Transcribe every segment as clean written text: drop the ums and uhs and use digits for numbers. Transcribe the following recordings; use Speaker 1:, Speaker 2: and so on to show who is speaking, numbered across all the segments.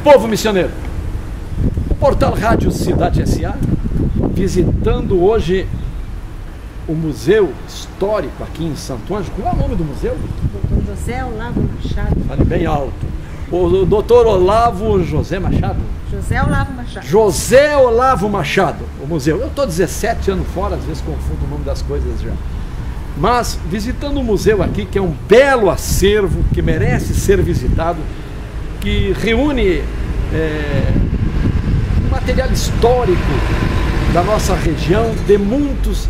Speaker 1: Povo missioneiro, o portal Rádio Cidade S.A. visitando hoje o Museu Histórico aqui em Santo Ângelo. Qual é o nome do museu?
Speaker 2: Dr. José Olavo Machado.
Speaker 1: Fale bem alto. O Dr. Olavo José Machado.
Speaker 2: José Olavo Machado.
Speaker 1: José Olavo Machado, o museu. Eu estou 17 anos fora, às vezes confundo o nome das coisas já. Mas visitando o museu aqui, que é um belo acervo, que merece ser visitado, que reúne material histórico da nossa região de muitos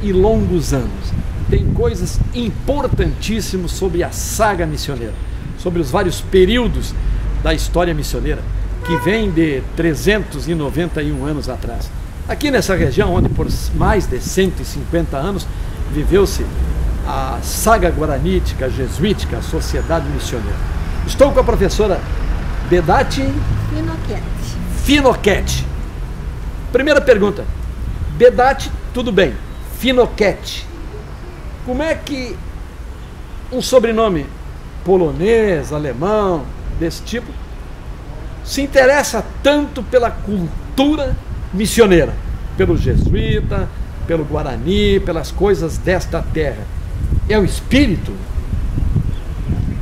Speaker 1: e longos anos. Tem coisas importantíssimas sobre a saga missioneira, sobre os vários períodos da história missioneira, que vem de 391 anos atrás. Aqui nessa região, onde por mais de 150 anos viveu-se a saga guaranítica, jesuítica, a sociedade missioneira. Estou com a professora Bedati Finocchetti. Primeira pergunta. Bedati, tudo bem. Finocchetti. Como é que um sobrenome polonês, alemão, desse tipo, se interessa tanto pela cultura missioneira, pelo jesuíta, pelo guarani, pelas coisas desta terra? É o espírito?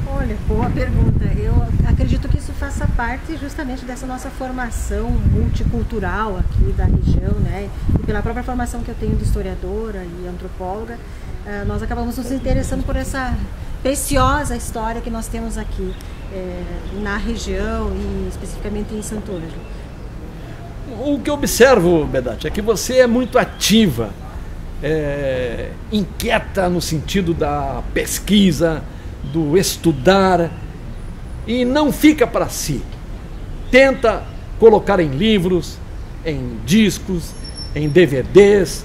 Speaker 2: Olha, boa pergunta. Eu acredito que isso faça parte justamente dessa nossa formação multicultural aqui da região, né? E pela própria formação que eu tenho de historiadora e antropóloga, nós acabamos nos interessando por essa preciosa história que nós temos aqui na região e especificamente em Santo Ângelo.
Speaker 1: O que eu observo, Bedati, é que você é muito ativa, inquieta no sentido da pesquisa, do estudar, e não fica para si. Tenta colocar em livros, em discos, em DVDs,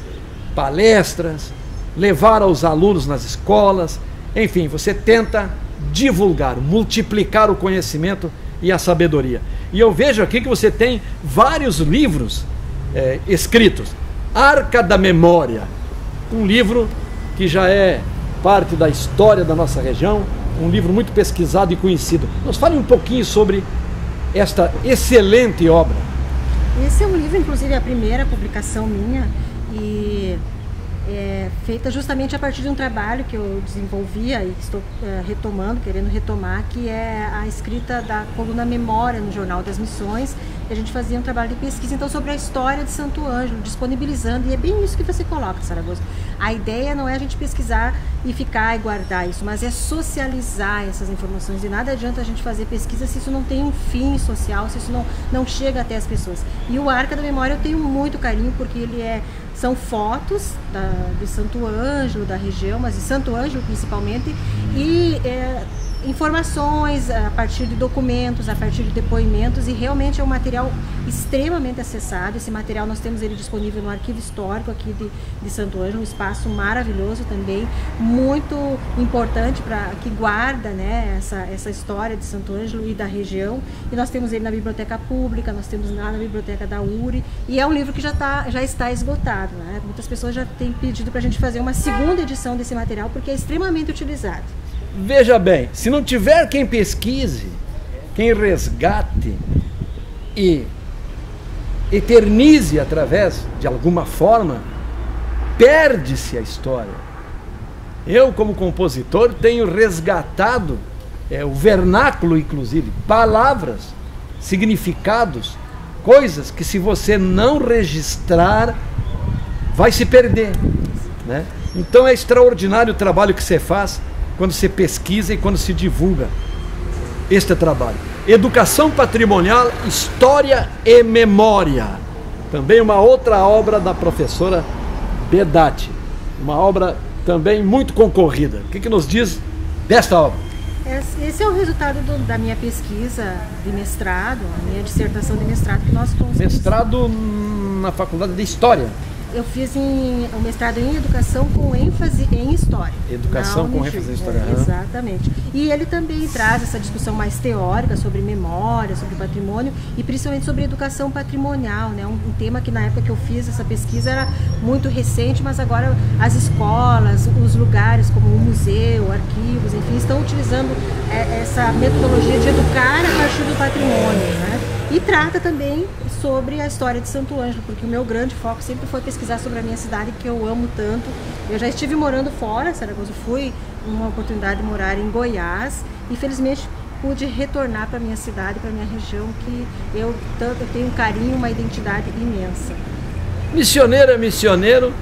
Speaker 1: palestras, levar aos alunos nas escolas, enfim, você tenta divulgar, multiplicar o conhecimento e a sabedoria. E eu vejo aqui que você tem vários livros escritos. Arca da Memória, um livro que já é parte da história da nossa região, um livro muito pesquisado e conhecido. Nos fale um pouquinho sobre esta excelente obra.
Speaker 2: Esse é um livro, inclusive, a primeira publicação minha, e feita justamente a partir de um trabalho que eu desenvolvia e estou querendo retomar, que é a escrita da coluna Memória no Jornal das Missões. E a gente fazia um trabalho de pesquisa então sobre a história de Santo Ângelo, disponibilizando, e é bem isso que você coloca, Saragossa. A ideia não é a gente pesquisar e ficar e guardar isso, mas é socializar essas informações. E nada adianta a gente fazer pesquisa se isso não tem um fim social, se isso não chega até as pessoas. E o Arca da Memória eu tenho muito carinho, porque ele são fotos de Santo Ângelo, da região, mas de Santo Ângelo principalmente, e informações a partir de documentos, a partir de depoimentos, e realmente é um material extremamente acessado. Esse material nós temos ele disponível no Arquivo Histórico aqui de Santo Ângelo, um espaço maravilhoso também, muito importante, que guarda, né, essa história de Santo Ângelo e da região. E nós temos ele na Biblioteca Pública, nós temos lá na Biblioteca da URI, e é um livro que já está esgotado, né? Muitas pessoas já têm pedido para a gente fazer uma segunda edição desse material, porque é extremamente utilizado.
Speaker 1: Veja bem, se não tiver quem pesquise, quem resgate e eternize através de alguma forma, perde-se a história. Eu, como compositor, tenho resgatado o vernáculo, inclusive, palavras, significados, coisas que, se você não registrar, vai se perder, né? Então é extraordinário o trabalho que você faz quando se pesquisa e quando se divulga este trabalho. Educação Patrimonial, História e Memória. Também uma outra obra da professora Bedati. Uma obra também muito concorrida. O que nos diz desta obra?
Speaker 2: Esse é o resultado da minha pesquisa de mestrado, a minha dissertação de mestrado que nós conseguimos.
Speaker 1: Mestrado na Faculdade de História?
Speaker 2: Eu fiz um mestrado em educação com ênfase em história.
Speaker 1: Educação com ênfase em história.
Speaker 2: Exatamente. E ele também traz essa discussão mais teórica sobre memória, sobre patrimônio e principalmente sobre educação patrimonial, né? Um tema que na época que eu fiz essa pesquisa era muito recente, mas agora as escolas, os lugares como o museu, arquivos, enfim, estão utilizando essa metodologia de educar a partir do patrimônio, né? E trata também sobre a história de Santo Ângelo, porque o meu grande foco sempre foi pesquisar sobre a minha cidade, que eu amo tanto. Eu já estive morando fora, Saragossa, fui uma oportunidade de morar em Goiás e felizmente pude retornar para a minha cidade, para a minha região, que eu tenho um carinho, uma identidade imensa.
Speaker 1: Missioneiro é missioneiro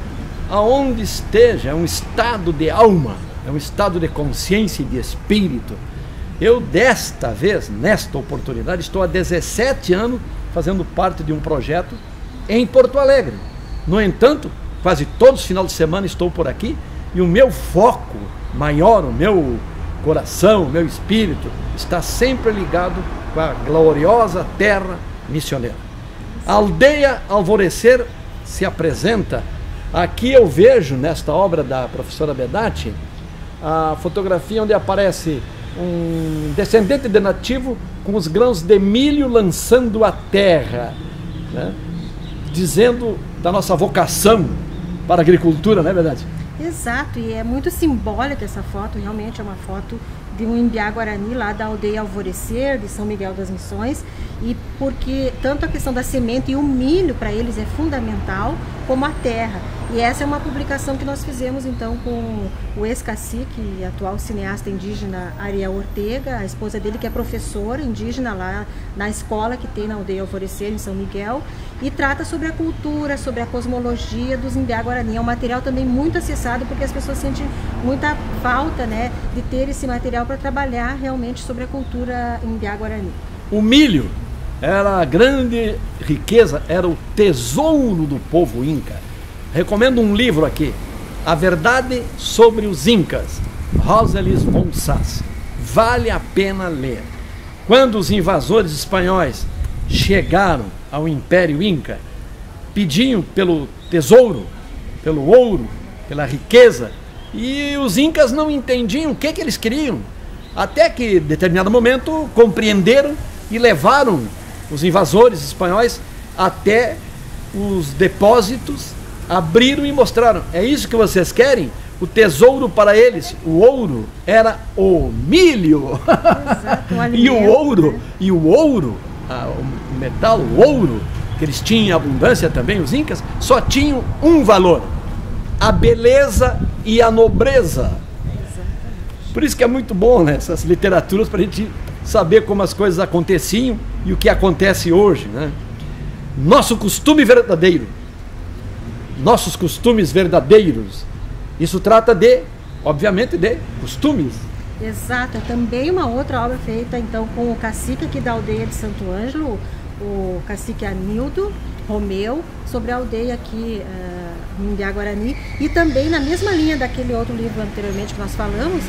Speaker 1: aonde esteja, é um estado de alma, é um estado de consciência e de espírito. Eu desta vez, nesta oportunidade, estou há 17 anos fazendo parte de um projeto em Porto Alegre. No entanto, quase todos os finais de semana estou por aqui e o meu foco maior, o meu coração, o meu espírito está sempre ligado com a gloriosa terra missioneira. A aldeia Alvorecer se apresenta. Aqui eu vejo nesta obra da professora Bedati a fotografia onde aparece um descendente de nativo com os grãos de milho lançando a terra, né? Dizendo da nossa vocação para a agricultura, não é verdade?
Speaker 2: Exato, e é muito simbólica essa foto, realmente é uma foto de um Imbiá Guarani, lá da aldeia Alvorecer, de São Miguel das Missões, e porque tanto a questão da semente e o milho para eles é fundamental, como a terra. E essa é uma publicação que nós fizemos então com o ex-cacique e atual cineasta indígena Ariel Ortega, a esposa dele que é professora indígena lá na escola que tem na aldeia Alvorecer, em São Miguel, e trata sobre a cultura, sobre a cosmologia dos Imbiá Guarani. É um material também muito acessado porque as pessoas sentem muita falta, né, de ter esse material para trabalhar realmente sobre a cultura Imbiá Guarani.
Speaker 1: O milho era a grande riqueza, era o tesouro do povo inca. Recomendo um livro aqui, A Verdade sobre os Incas, Roselis von Sass. Vale a pena ler. Quando os invasores espanhóis chegaram ao Império Inca, pediam pelo tesouro, pelo ouro, pela riqueza, e os incas não entendiam o que eles queriam, até que, em determinado momento, compreenderam e levaram os invasores espanhóis até os depósitos, abriram e mostraram: é isso que vocês querem? O tesouro para eles, o ouro, era o milho.
Speaker 2: Exato, o alimento,
Speaker 1: e o ouro, o metal, o ouro, que eles tinham em abundância também, os incas, só tinham um valor: a beleza e a nobreza. Por isso que é muito bom, né, essas literaturas, para a gente saber como as coisas aconteciam e o que acontece hoje, né? Nosso costume verdadeiro, nossos costumes verdadeiros, isso trata de, obviamente, de costumes.
Speaker 2: Exato, é também uma outra obra feita então com o cacique aqui da aldeia de Santo Ângelo, o cacique Anildo Romeu, sobre a aldeia aqui em Imbiá Guarani, e também na mesma linha daquele outro livro anteriormente que nós falamos,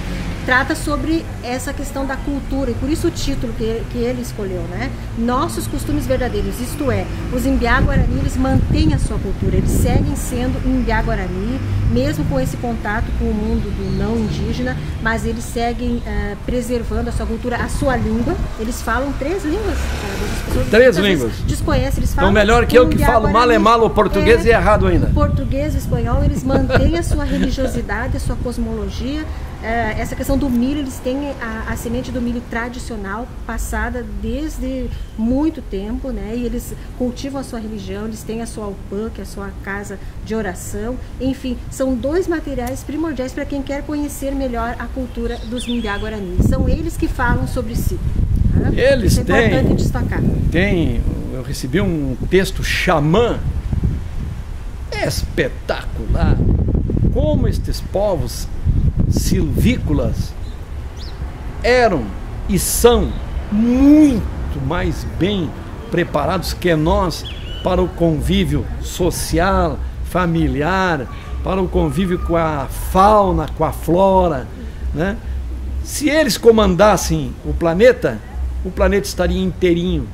Speaker 2: trata sobre essa questão da cultura, e por isso o título que ele escolheu, né? Nossos costumes verdadeiros, isto é, os Imbiá Guarani, eles mantêm a sua cultura, eles seguem sendo Imbiá Guarani, mesmo com esse contato com o mundo do não indígena, mas eles seguem preservando a sua cultura, a sua língua. Eles falam 3 línguas. As pessoas
Speaker 1: 3 línguas.
Speaker 2: Desconhecem, eles falam.
Speaker 1: Então melhor que eu que falo mal é mal o português e é errado ainda.
Speaker 2: O português e o espanhol, eles mantêm a sua religiosidade, a sua cosmologia. Essa questão do milho, eles têm a semente do milho tradicional, passada desde muito tempo, né? E eles cultivam a sua religião, eles têm a sua alpã, que é a sua casa de oração. Enfim, são 2 materiais primordiais para quem quer conhecer melhor a cultura dos Imbiá Guarani. São eles que falam sobre si. Né?
Speaker 1: Eles
Speaker 2: Isso é importante destacar.
Speaker 1: Eu recebi um texto xamã espetacular. Como estes povos silvícolas eram e são muito mais bem preparados que nós para o convívio social, familiar, para o convívio com a fauna, com a flora, né? Se eles comandassem o planeta estaria inteirinho.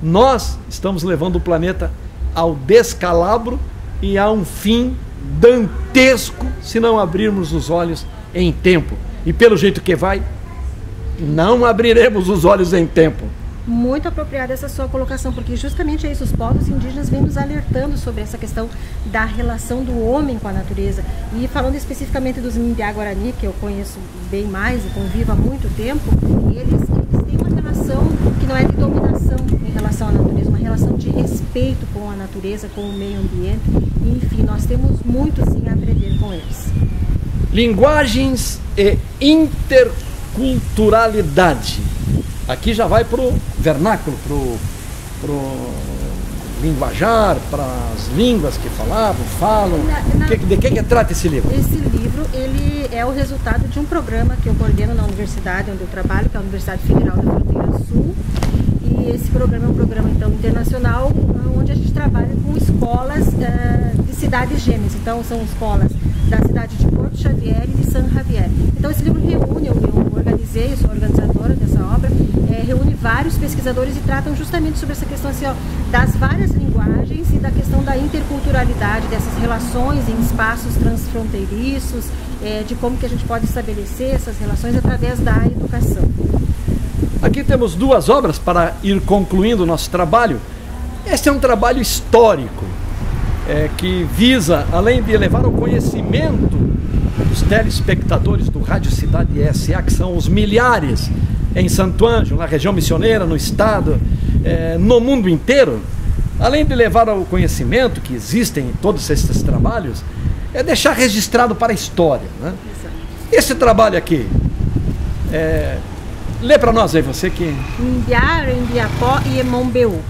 Speaker 1: Nós estamos levando o planeta ao descalabro e há um fim dantesco se não abrirmos os olhos em tempo. E pelo jeito que vai, não abriremos os olhos em tempo.
Speaker 2: Muito apropriada essa sua colocação, porque justamente é isso, os povos indígenas vêm nos alertando sobre essa questão da relação do homem com a natureza. E falando especificamente dos Mimbiá-Guarani, que eu conheço bem mais e convivo há muito tempo, eles têm uma relação que não é de dominação em relação à natureza, uma relação de respeito com a natureza, com o meio ambiente. E, enfim, nós temos muito sim a aprender com eles.
Speaker 1: Linguagens e interculturalidade. Aqui já vai para o vernáculo, para o linguajar, para as línguas que falam. De que trata esse livro?
Speaker 2: Esse livro ele é o resultado de um programa que eu coordeno na universidade onde eu trabalho, que é a Universidade Federal da Fronteira Sul. E esse programa é um programa então internacional, onde a gente trabalha com escolas de cidades gêmeas. Então são escolas da cidade de Porto Xavier e de San Javier. Então esse livro reúne, eu organizei, eu sou organizadora dessa obra, reúne vários pesquisadores e tratam justamente sobre essa questão assim, ó, das várias linguagens e da questão da interculturalidade, dessas relações em espaços transfronteiriços, de como que a gente pode estabelecer essas relações através da educação.
Speaker 1: Aqui temos duas obras para ir concluindo o nosso trabalho. Este é um trabalho histórico, que visa, além de levar ao conhecimento dos telespectadores do Rádio Cidade SA, que são os milhares em Santo Ângelo, na região missioneira, no estado, no mundo inteiro, além de levar ao conhecimento que existem todos esses trabalhos, é deixar registrado para a história, né? Esse trabalho aqui, lê para nós aí, você que...
Speaker 2: Mimbiá, Mimbiapó e Emombeu.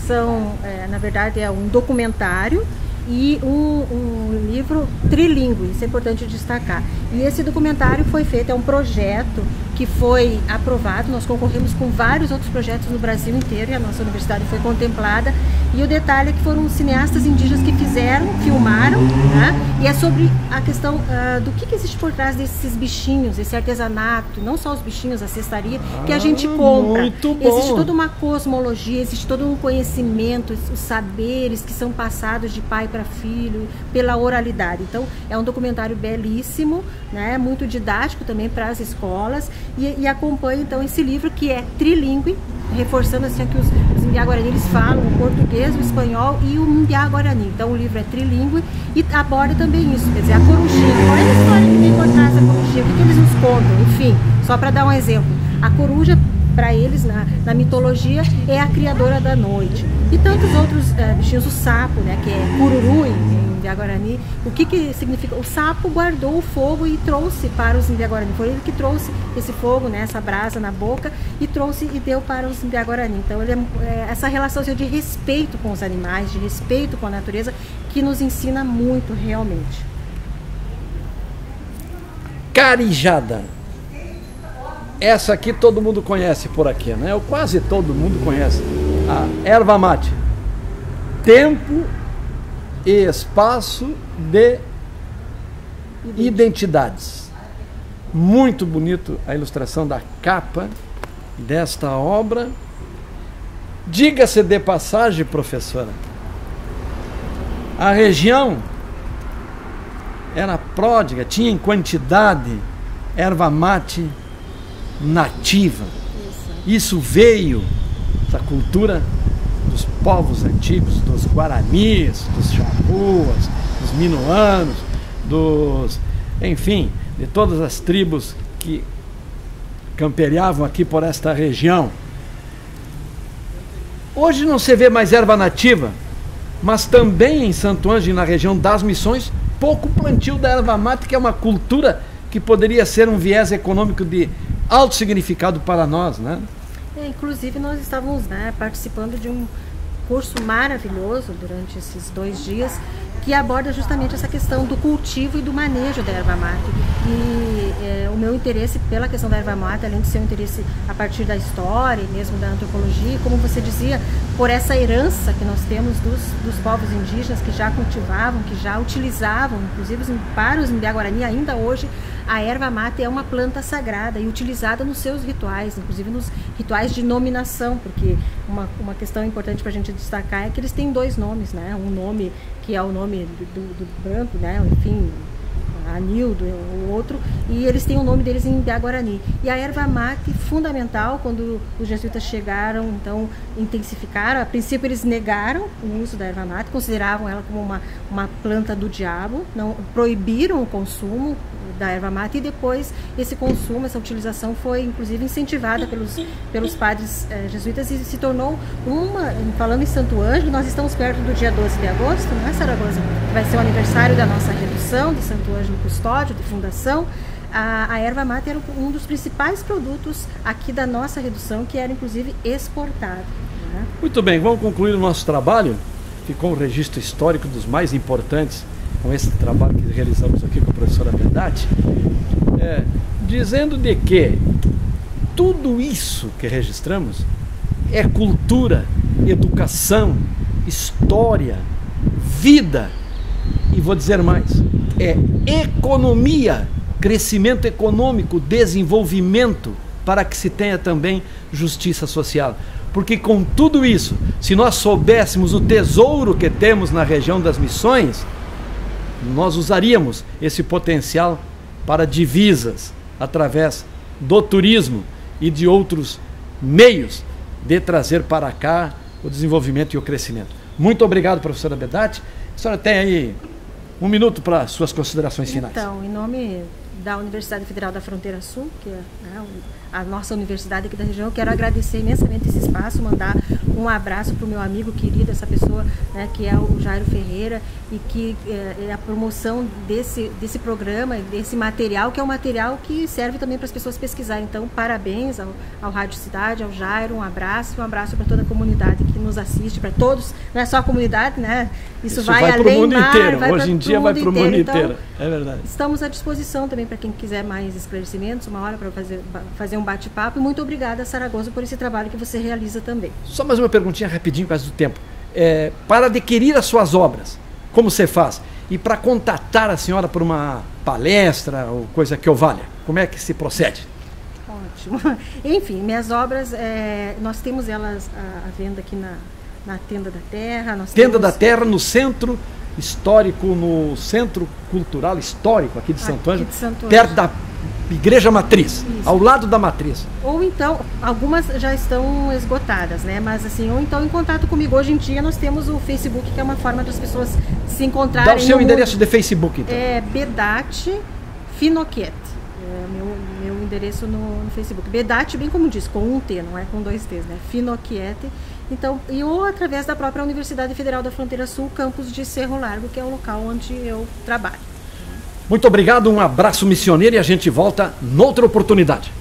Speaker 2: São, na verdade, é um documentário e um livro trilingüe, isso é importante destacar. E esse documentário foi feito, é um projeto que foi aprovado, nós concorremos com vários outros projetos no Brasil inteiro e a nossa universidade foi contemplada. E o detalhe é que foram cineastas indígenas que filmaram, né? E é sobre a questão do que existe por trás desses bichinhos, esse artesanato, não só os bichinhos, a cestaria, que a gente compra.
Speaker 1: Muito bom.
Speaker 2: Existe toda uma cosmologia, existe todo um conhecimento, os saberes que são passados de pai para filho, pela oralidade. Então, é um documentário belíssimo, né? Muito didático também para as escolas e acompanha, então, esse livro que é trilingüe, reforçando assim que os Mimbiá-Guarani eles falam o português, o espanhol e o Mimbiá-Guarani. Então o livro é trilingüe e aborda também isso, quer dizer, a corujinha. Qual é a história que tem por trás da corujinha? O que eles nos contam? Enfim, só para dar um exemplo. A coruja, para eles, na mitologia, é a criadora da noite. E tantos outros bichinhos, o sapo, né, que é cururu em Mimbiá-Guarani. O que significa? O sapo guardou o fogo e trouxe para os Mimbiá-Guarani. Foi ele que trouxe esse fogo, né, essa brasa na boca, e trouxe e deu para os Mimbiá-Guarani. Então, ele essa relação assim, de respeito com os animais, de respeito com a natureza, que nos ensina muito realmente.
Speaker 1: Carijada. Essa aqui todo mundo conhece por aqui, né? Ou quase todo mundo conhece. A erva mate. Tempo e espaço de identidades. Muito bonito a ilustração da capa desta obra. Diga-se de passagem, professora, a região era pródiga, tinha em quantidade erva mate nativa. Isso veio da cultura dos povos antigos, dos guaranis, dos charruas, dos minuanos, enfim, de todas as tribos que camperiavam aqui por esta região. Hoje não se vê mais erva nativa, mas também em Santo Ângelo, na região das Missões, pouco plantio da erva mate, que é uma cultura que poderia ser um viés econômico de alto significado para nós, né?
Speaker 2: Inclusive nós estávamos, né, participando de um curso maravilhoso durante esses 2 dias que aborda justamente essa questão do cultivo e do manejo da erva mate. E o meu interesse pela questão da erva mate, além de ser um interesse a partir da história e mesmo da antropologia, como você dizia, por essa herança que nós temos dos povos indígenas que já cultivavam, que já utilizavam, inclusive para os Imbiá-Guarani, ainda hoje, a erva mate é uma planta sagrada e utilizada nos seus rituais, inclusive nos rituais de nominação, porque uma questão importante para a gente destacar é que eles têm 2 nomes, né? Um nome que é o nome do branco, né? Enfim, Anildo, o outro, e eles têm o nome deles em Imbiá-Guarani. E a erva mate, fundamental, quando os jesuítas chegaram, então intensificaram. A princípio eles negaram o uso da erva mate, consideravam ela como uma planta do diabo, não proibiram o consumo da erva mate, e depois esse consumo, essa utilização foi inclusive incentivada pelos padres jesuítas e se tornou falando em Santo Ângelo, nós estamos perto do dia 12 de agosto, não é, Saragosa? Vai ser o aniversário da nossa redução de Santo Ângelo Custódio, de fundação. A erva mate era um dos principais produtos aqui da nossa redução, que era inclusive exportado, né?
Speaker 1: Muito bem, vamos concluir o nosso trabalho. Ficou um registro histórico dos mais importantes com esse trabalho que realizamos aqui com a professora Bedati, dizendo de que tudo isso que registramos é cultura, educação, história, vida, e vou dizer mais, é economia, crescimento econômico, desenvolvimento, para que se tenha também justiça social. Porque com tudo isso, se nós soubéssemos o tesouro que temos na região das Missões, nós usaríamos esse potencial para divisas, através do turismo e de outros meios de trazer para cá o desenvolvimento e o crescimento. Muito obrigado, professora Bedati. A senhora tem aí 1 minuto para suas considerações finais.
Speaker 2: Então, em nome da Universidade Federal da Fronteira Sul, que é a nossa universidade aqui da região, eu quero agradecer imensamente esse espaço, mandar um abraço para o meu amigo querido, essa pessoa, né, que é o Jairo Ferreira, e que é a promoção desse programa, desse material, que é um material que serve também para as pessoas pesquisarem. Então, parabéns ao Rádio Cidade, ao Jairo, um abraço para toda a comunidade que nos assiste, para todos, não é só a comunidade, né? Isso vai além
Speaker 1: para o mundo inteiro.
Speaker 2: Vai
Speaker 1: hoje em dia vai para o mundo inteiro.
Speaker 2: Então,
Speaker 1: é verdade.
Speaker 2: Estamos à disposição também para quem quiser mais esclarecimentos, uma hora para fazer um bate-papo. E muito obrigada, Saragosa, por esse trabalho que você realiza também.
Speaker 1: Só mais uma perguntinha rapidinho, por causa do tempo. Para adquirir as suas obras, como você faz? E para contatar a senhora por uma palestra ou coisa que eu valha, como é que se procede?
Speaker 2: Ótimo. Enfim, minhas obras, nós temos elas à venda aqui na Tenda da Terra.
Speaker 1: Tenda da Terra, no Centro Histórico, no Centro Cultural Histórico aqui de Santo Ângelo, perto da Igreja Matriz, isso, ao lado da Matriz.
Speaker 2: Ou então, algumas já estão esgotadas, né? Mas assim, ou então em contato comigo. Hoje em dia nós temos o Facebook, que é uma forma das pessoas se encontrarem.
Speaker 1: Dá o seu endereço de Facebook, então.
Speaker 2: É Bedati Finocchiete. Meu endereço no Facebook. Bedati, bem como diz, com um T, não é com 2 T's, né? Finocchiete. Então, ou através da própria Universidade Federal da Fronteira Sul, campus de Cerro Largo, que é o local onde eu trabalho.
Speaker 1: Muito obrigado, um abraço missioneiro, e a gente volta noutra oportunidade.